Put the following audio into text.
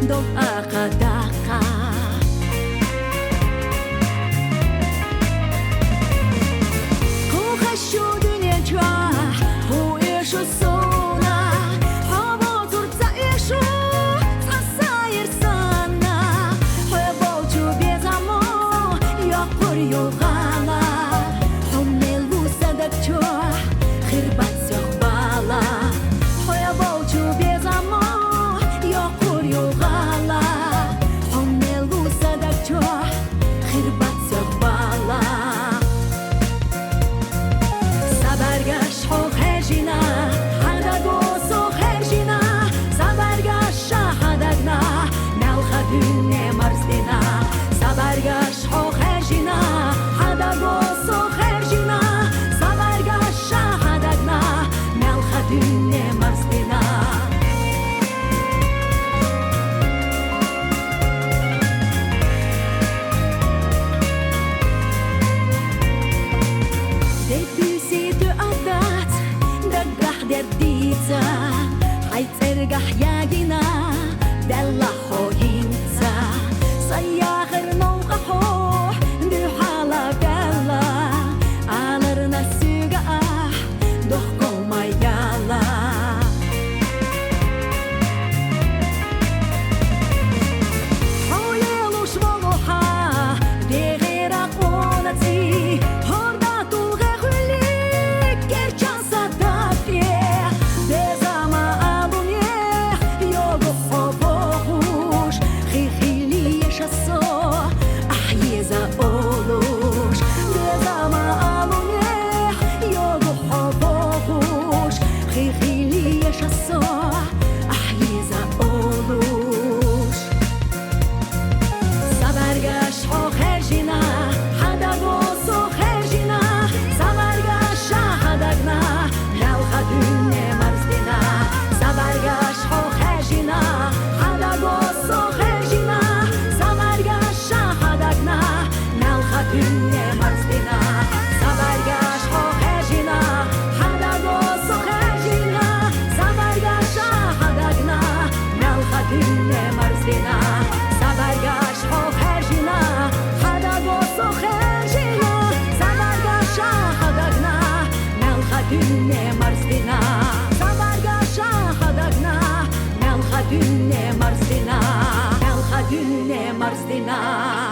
dom akadaka Kohashu dünyaca hu ishu sona Hava turca ishu tasayir sana Hoyabochu bezamo Yaqur yogala Hummel vusadakcho Khirbat soqbala Hoyabochu bezamo Yaqur yogala Hummel vusadakcho Khirbat soqbala Sabargash ho khejina Hadago so khejina Sabargash hadagna Melkhadune marsdina Sabargash ho khejina Hadago so khejina Sabargash hadagna Melkhadune marsdina Derdita Haytergah yagina Della hoyinta Sayakhir nonqaho Duhala galla Alarna suga Dohko mayala Hoyelush voloha Deghera qonati Horda tulghe hulik Gerchan sadafye Dünne marsdina